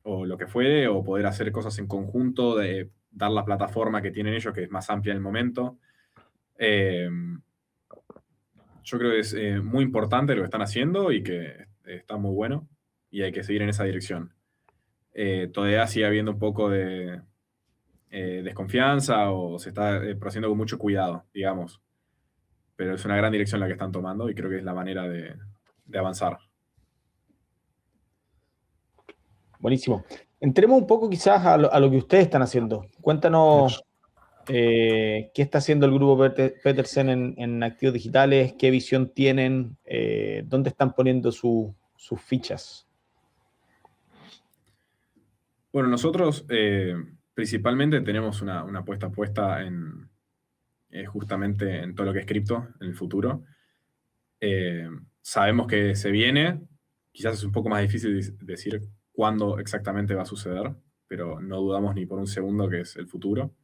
o lo que fuere, o poder hacer cosas en conjunto, de dar la plataforma que tienen ellos, que es más amplia en el momento. Yo creo que es muy importante lo que están haciendo y que está muy bueno y hay que seguir en esa dirección. Todavía sigue habiendo un poco de desconfianza o se está procediendo con mucho cuidado, digamos. Pero es una gran dirección la que están tomando y creo que es la manera de avanzar. Buenísimo. Entremos un poco quizás a lo que ustedes están haciendo. Cuéntanos qué está haciendo el grupo Petersen en activos digitales, qué visión tienen, dónde están poniendo sus fichas. Bueno, nosotros principalmente tenemos una apuesta puesta en justamente en todo lo que es cripto en el futuro. Sabemos que se viene, quizás es un poco más difícil decir cuándo exactamente va a suceder, pero no dudamos ni por un segundo que es el futuro.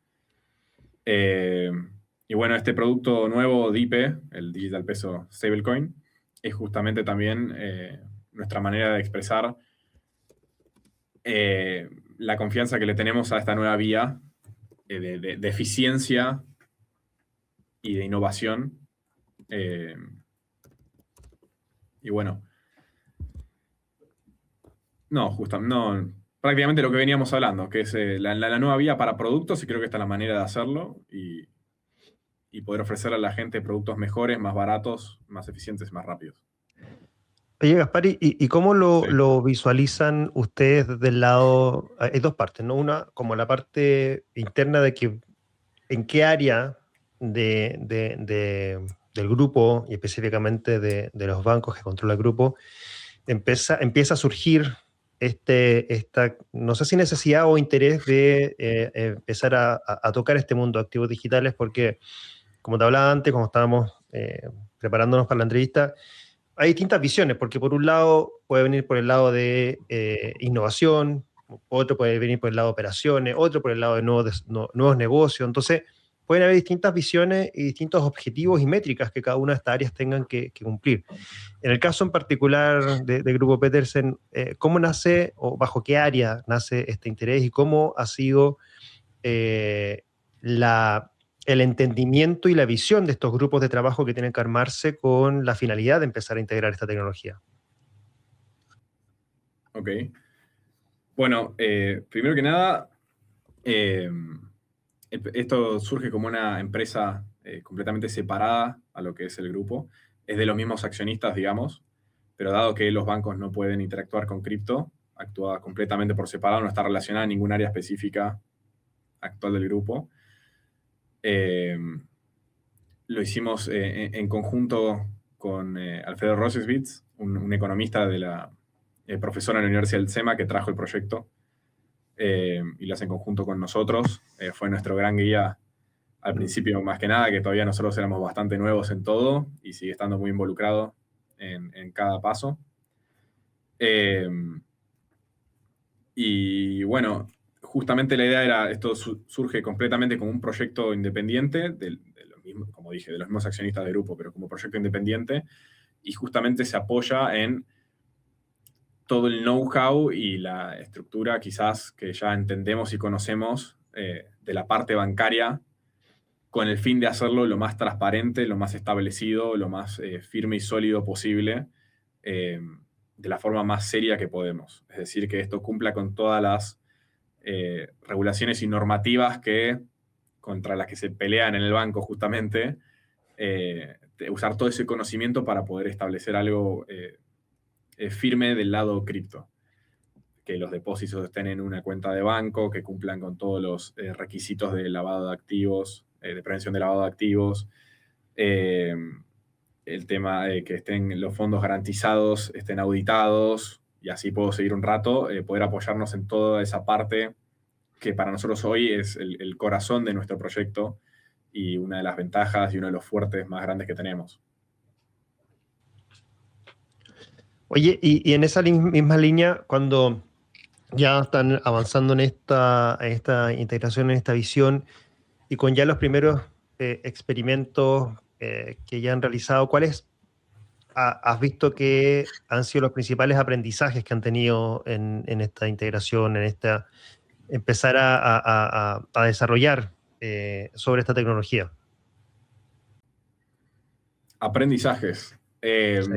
Y bueno, este producto nuevo, DIPE, el Digital Peso Stablecoin, es justamente también nuestra manera de expresar la confianza que le tenemos a esta nueva vía de eficiencia y de innovación. Y bueno, prácticamente lo que veníamos hablando, que es la nueva vía para productos, y creo que esta es la manera de hacerlo y poder ofrecer a la gente productos mejores, más baratos, más eficientes, más rápidos. Oye, Gaspar, ¿y cómo Sí. lo visualizan ustedes desde el lado? Hay dos partes, ¿no? Una, como la parte interna de que en qué área del grupo, y específicamente de los bancos que controla el grupo, empieza a surgir esta, no sé si necesidad o interés de empezar a tocar este mundo de activos digitales, porque, como te hablaba antes, como estábamos preparándonos para la entrevista, hay distintas visiones, porque por un lado puede venir por el lado de innovación, otro puede venir por el lado de operaciones, otro por el lado de nuevos negocios. Entonces, pueden haber distintas visiones y distintos objetivos y métricas que cada una de estas áreas tengan que cumplir. En el caso en particular del Grupo Petersen, ¿cómo nace o bajo qué área nace este interés y cómo ha sido el entendimiento y la visión de estos grupos de trabajo que tienen que armarse con la finalidad de empezar a integrar esta tecnología? Ok. Bueno, primero que nada, esto surge como una empresa completamente separada a lo que es el grupo. Es de los mismos accionistas, digamos, pero dado que los bancos no pueden interactuar con cripto, actúa completamente por separado, no está relacionada a ningún área específica actual del grupo. Lo hicimos en conjunto con Alfredo Rosesbitz, un economista profesor en la Universidad del SEMA que trajo el proyecto y lo hace en conjunto con nosotros. Fue nuestro gran guía al principio, más que nada, que todavía nosotros éramos bastante nuevos en todo y sigue estando muy involucrado en cada paso. Y bueno, justamente la idea era, esto surge completamente como un proyecto independiente, como dije, de los mismos accionistas del grupo, pero como proyecto independiente, y justamente se apoya en todo el know-how y la estructura quizás que ya entendemos y conocemos de la parte bancaria, con el fin de hacerlo lo más transparente, lo más establecido, lo más firme y sólido posible, de la forma más seria que podemos. Es decir, que esto cumpla con todas las regulaciones y normativas contra las que se pelean en el banco justamente, usar todo ese conocimiento para poder establecer algo firme del lado cripto. Que los depósitos estén en una cuenta de banco, que cumplan con todos los requisitos de lavado de activos, de prevención de lavado de activos, el tema de que estén los fondos garantizados, estén auditados, y así puedo seguir un rato, poder apoyarnos en toda esa parte que para nosotros hoy es el corazón de nuestro proyecto y una de las ventajas y uno de los fuertes más grandes que tenemos. Oye, y en esa misma línea, cuando ya están avanzando en esta integración, en esta visión, y con ya los primeros experimentos que ya han realizado, ¿cuáles has visto que han sido los principales aprendizajes que han tenido en esta integración, en empezar a desarrollar sobre esta tecnología? Aprendizajes. Sí.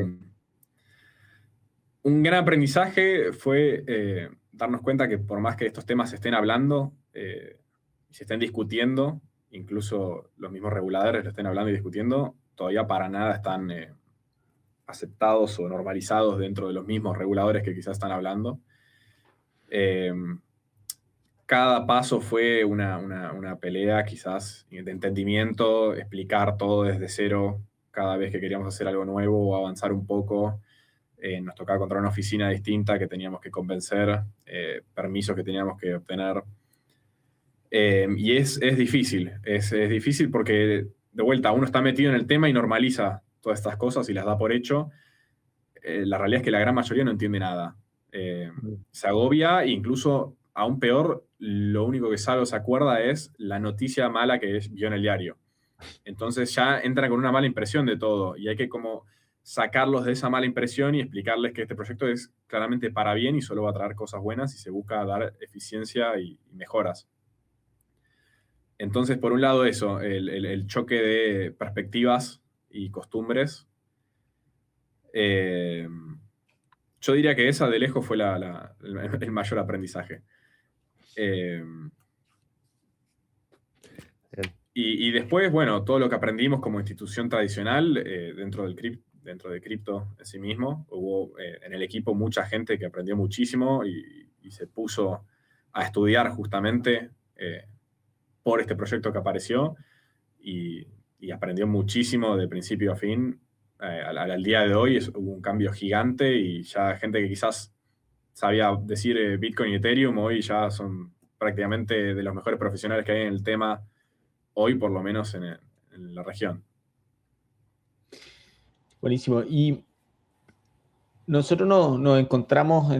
Un gran aprendizaje fue darnos cuenta que por más que estos temas se estén hablando, se estén discutiendo, incluso los mismos reguladores lo estén hablando y discutiendo, todavía para nada están aceptados o normalizados dentro de los mismos reguladores que quizás están hablando. Cada paso fue una pelea quizás de entendimiento, explicar todo desde cero cada vez que queríamos hacer algo nuevo o avanzar un poco. Nos tocaba encontrar una oficina distinta que teníamos que convencer, permisos que teníamos que obtener. Y es difícil, es difícil porque de vuelta uno está metido en el tema y normaliza todas estas cosas y las da por hecho. La realidad es que la gran mayoría no entiende nada. Se agobia e incluso, aún peor, lo único que sabe o se acuerda es la noticia mala que vio en el diario. Entonces ya entran con una mala impresión de todo y hay que como sacarlos de esa mala impresión y explicarles que este proyecto es claramente para bien y solo va a traer cosas buenas y se busca dar eficiencia y mejoras. Entonces, por un lado eso, el choque de perspectivas y costumbres. Yo diría que esa de lejos fue el mayor aprendizaje. Y después, bueno, todo lo que aprendimos como institución tradicional dentro de cripto en sí mismo. Hubo en el equipo mucha gente que aprendió muchísimo y se puso a estudiar justamente por este proyecto que apareció y aprendió muchísimo de principio a fin. Al día de hoy hubo un cambio gigante y ya gente que quizás sabía decir Bitcoin y Ethereum, hoy ya son prácticamente de los mejores profesionales que hay en el tema, hoy por lo menos en la región. Buenísimo. Y nosotros nos encontramos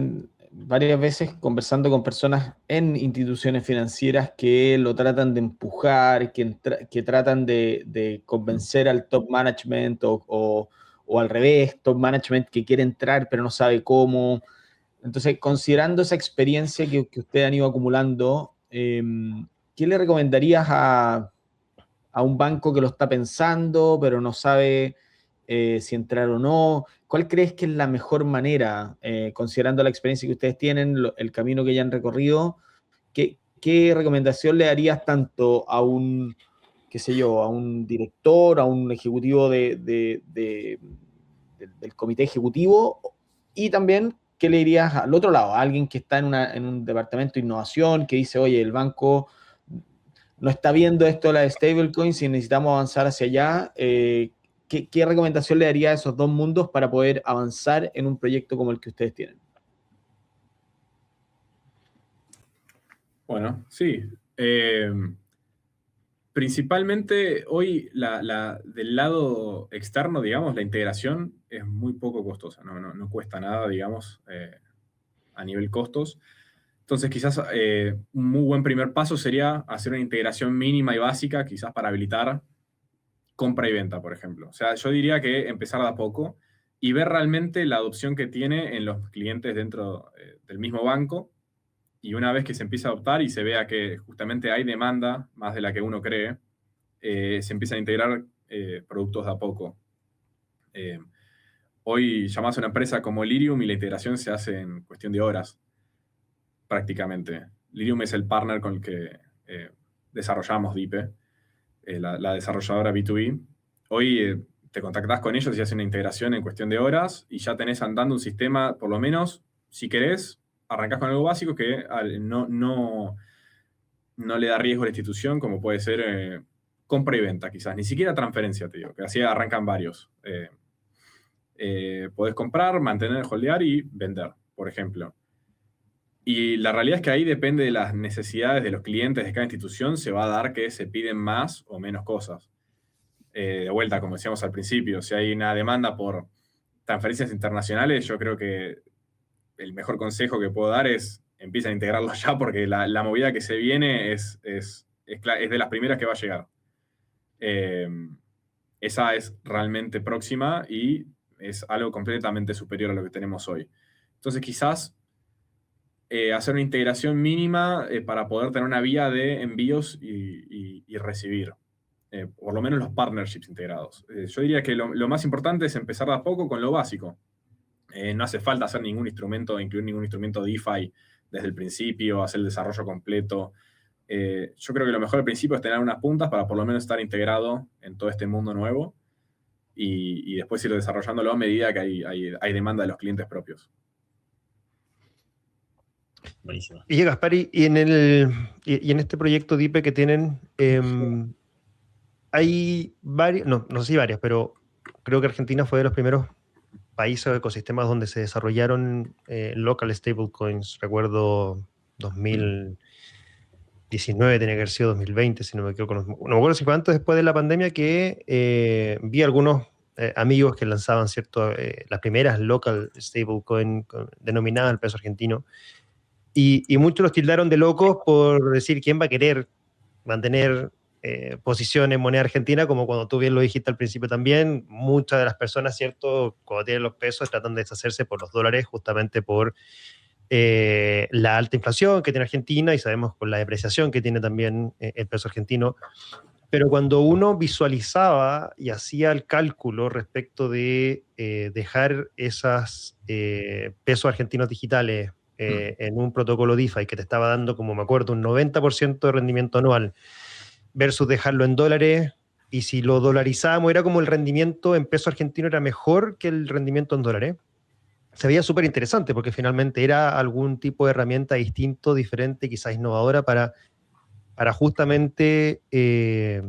varias veces conversando con personas en instituciones financieras que lo tratan de empujar, que tratan de convencer al top management o al revés, top management que quiere entrar pero no sabe cómo. Entonces, considerando esa experiencia que ustedes han ido acumulando, ¿qué le recomendarías a un banco que lo está pensando pero no sabe si entrar o no? ¿Cuál crees que es la mejor manera, considerando la experiencia que ustedes tienen, el camino que ya han recorrido? ¿Qué recomendación le darías tanto a un, qué sé yo, a un director, a un ejecutivo del comité ejecutivo? Y también, ¿qué le dirías al otro lado? A alguien que está en un departamento de innovación, que dice, oye, el banco no está viendo esto de la stablecoins y necesitamos avanzar hacia allá. ¿Qué recomendación le daría a esos dos mundos para poder avanzar en un proyecto como el que ustedes tienen? Bueno, sí. Principalmente hoy del lado externo, digamos, la integración es muy poco costosa, no cuesta nada, digamos, a nivel costos. Entonces quizás un muy buen primer paso sería hacer una integración mínima y básica, quizás para habilitar compra y venta, por ejemplo. O sea, yo diría que empezar de a poco y ver realmente la adopción que tiene en los clientes dentro del mismo banco. Y una vez que se empieza a adoptar y se vea que justamente hay demanda más de la que uno cree, se empiezan a integrar productos de a poco. Hoy llamás a una empresa como Lirium y la integración se hace en cuestión de horas, prácticamente. Lirium es el partner con el que desarrollamos Dipe, la desarrolladora B2B. Hoy te contactás con ellos y haces una integración en cuestión de horas y ya tenés andando un sistema, por lo menos, si querés, arrancás con algo básico que no le da riesgo a la institución, como puede ser compra y venta, quizás. Ni siquiera transferencia, te digo, que así arrancan varios. Podés comprar, mantener, holdear y vender, por ejemplo. Y la realidad es que ahí depende de las necesidades de los clientes de cada institución, se va a dar que se piden más o menos cosas. De vuelta, como decíamos al principio, si hay una demanda por transferencias internacionales, yo creo que el mejor consejo que puedo dar es empieza a integrarlo ya, porque la movida que se viene es de las primeras que va a llegar. Esa es realmente próxima y es algo completamente superior a lo que tenemos hoy. Entonces, quizás hacer una integración mínima para poder tener una vía de envíos y recibir. por lo menos los partnerships integrados. Yo diría que lo más importante es empezar de a poco con lo básico. No hace falta hacer ningún instrumento, incluir ningún instrumento DeFi desde el principio, hacer el desarrollo completo. Yo creo que lo mejor al principio es tener unas puntas para por lo menos estar integrado en todo este mundo nuevo y después ir desarrollándolo a medida que hay demanda de los clientes propios. Buenísimo. Y Gaspar, y en este proyecto DIPE que tienen, hay varias, no sé si varias, pero creo que Argentina fue de los primeros países o ecosistemas donde se desarrollaron local stablecoins. Recuerdo 2019, tenía que haber sido 2020, si no me equivoco. No me acuerdo si fue antes después de la pandemia que vi algunos amigos que lanzaban las primeras local stablecoin denominadas el peso argentino. Y muchos los tildaron de locos por decir quién va a querer mantener posición en moneda argentina, como cuando tú bien lo dijiste al principio también, muchas de las personas, ¿cierto?, cuando tienen los pesos tratan de deshacerse por los dólares justamente por la alta inflación que tiene Argentina y sabemos con la depreciación que tiene también el peso argentino. Pero cuando uno visualizaba y hacía el cálculo respecto de dejar esos pesos argentinos digitales en un protocolo DeFi que te estaba dando, como me acuerdo, un 90% de rendimiento anual, versus dejarlo en dólares, y si lo dolarizábamos era como el rendimiento en peso argentino era mejor que el rendimiento en dólares. Se veía súper interesante porque finalmente era algún tipo de herramienta distinto, diferente, quizás innovadora para justamente que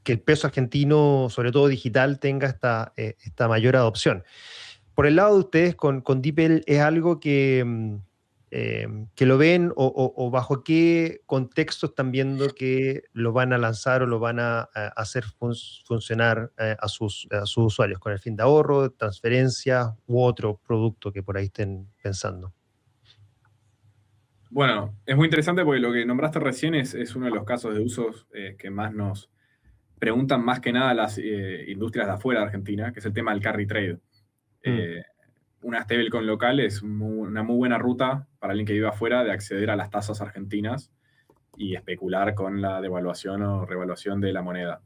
el peso argentino, sobre todo digital, tenga esta mayor adopción. Por el lado de ustedes, con DeepL, ¿es algo que lo ven o bajo qué contexto están viendo que lo van a lanzar o lo van a hacer funcionar a sus usuarios, con el fin de ahorro, transferencia u otro producto que por ahí estén pensando? Bueno, es muy interesante porque lo que nombraste recién es uno de los casos de usos que más nos preguntan más que nada las industrias de afuera de Argentina, que es el tema del carry trade. Una stablecoin local es una muy buena ruta para alguien que vive afuera de acceder a las tasas argentinas y especular con la devaluación o revaluación de la moneda.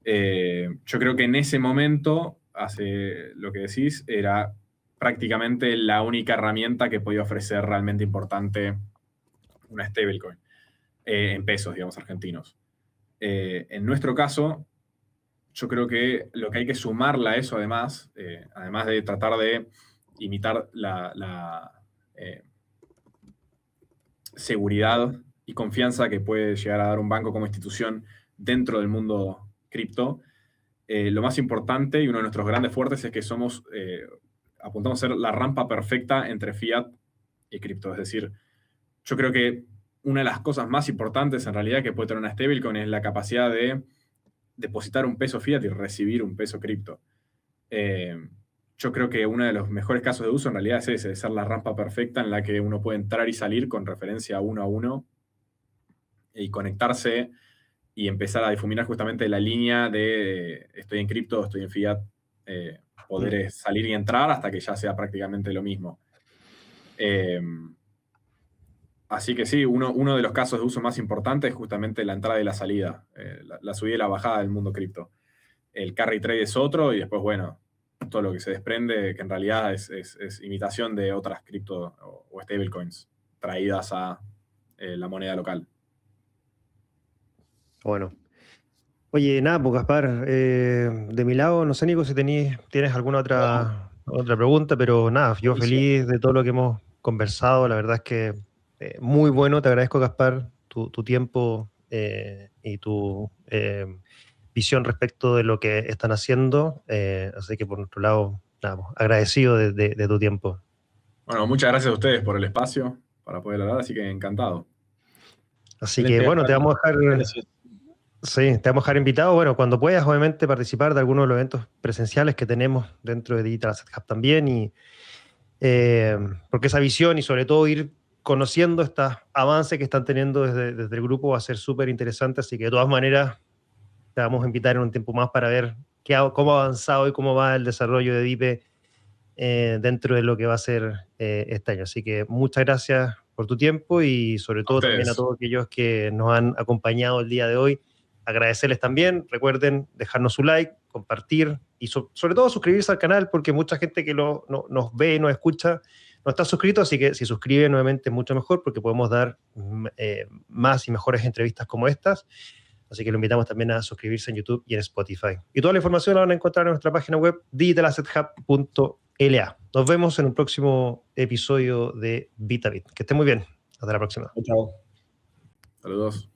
Yo creo que en ese momento, lo que decís, era prácticamente la única herramienta que podía ofrecer realmente importante una stablecoin en pesos, digamos, argentinos. En nuestro caso, yo creo que lo que hay que sumarle a eso, además de tratar de imitar la seguridad y confianza que puede llegar a dar un banco como institución dentro del mundo cripto, lo más importante y uno de nuestros grandes fuertes es que apuntamos a ser la rampa perfecta entre fiat y cripto. Es decir, yo creo que una de las cosas más importantes en realidad que puede tener una stablecoin es la capacidad de depositar un peso fiat y recibir un peso cripto. Yo creo que uno de los mejores casos de uso en realidad es ese, de ser la rampa perfecta en la que uno puede entrar y salir con referencia uno a uno y conectarse y empezar a difuminar justamente la línea de estoy en cripto, estoy en fiat, poder salir y entrar hasta que ya sea prácticamente lo mismo. Así que sí, uno de los casos de uso más importantes es justamente la entrada y la salida, la subida y la bajada del mundo cripto. El carry trade es otro y después, bueno, todo lo que se desprende, que en realidad es imitación de otras cripto o stablecoins traídas a la moneda local. Bueno. Oye, nada, pues Gaspar, de mi lado, no sé, Nico, si tienes alguna otra pregunta, pero nada, yo feliz de todo lo que hemos conversado. La verdad es que muy bueno, te agradezco, Gaspar, tu tiempo y tu visión respecto de lo que están haciendo. Así que por nuestro lado, nada, pues, agradecido de tu tiempo. Bueno, muchas gracias a ustedes por el espacio para poder hablar, así que encantado. Así que bueno, te vamos a dejar... Sí, te vamos a dejar invitado, bueno, cuando puedas, obviamente, participar de algunos de los eventos presenciales que tenemos dentro de Digital Asset Hub también, y porque esa visión y sobre todo ir conociendo estos avances que están teniendo desde el grupo va a ser súper interesante, así que de todas maneras te vamos a invitar en un tiempo más para ver cómo ha avanzado y cómo va el desarrollo de DIPE dentro de lo que va a ser este año. Así que muchas gracias por tu tiempo y sobre todo también a todos aquellos que nos han acompañado el día de hoy. agradecerles también. Recuerden dejarnos su like, compartir y sobre todo suscribirse al canal, porque mucha gente que nos ve y nos escucha no está suscrito, así que si suscriben nuevamente es mucho mejor, porque podemos dar más y mejores entrevistas como estas. Así que lo invitamos también a suscribirse en YouTube y en Spotify. Y toda la información la van a encontrar en nuestra página web digitalasset.hub.la. Nos vemos en un próximo episodio de VitaBit. Que estén muy bien. Hasta la próxima. Chao. Saludos.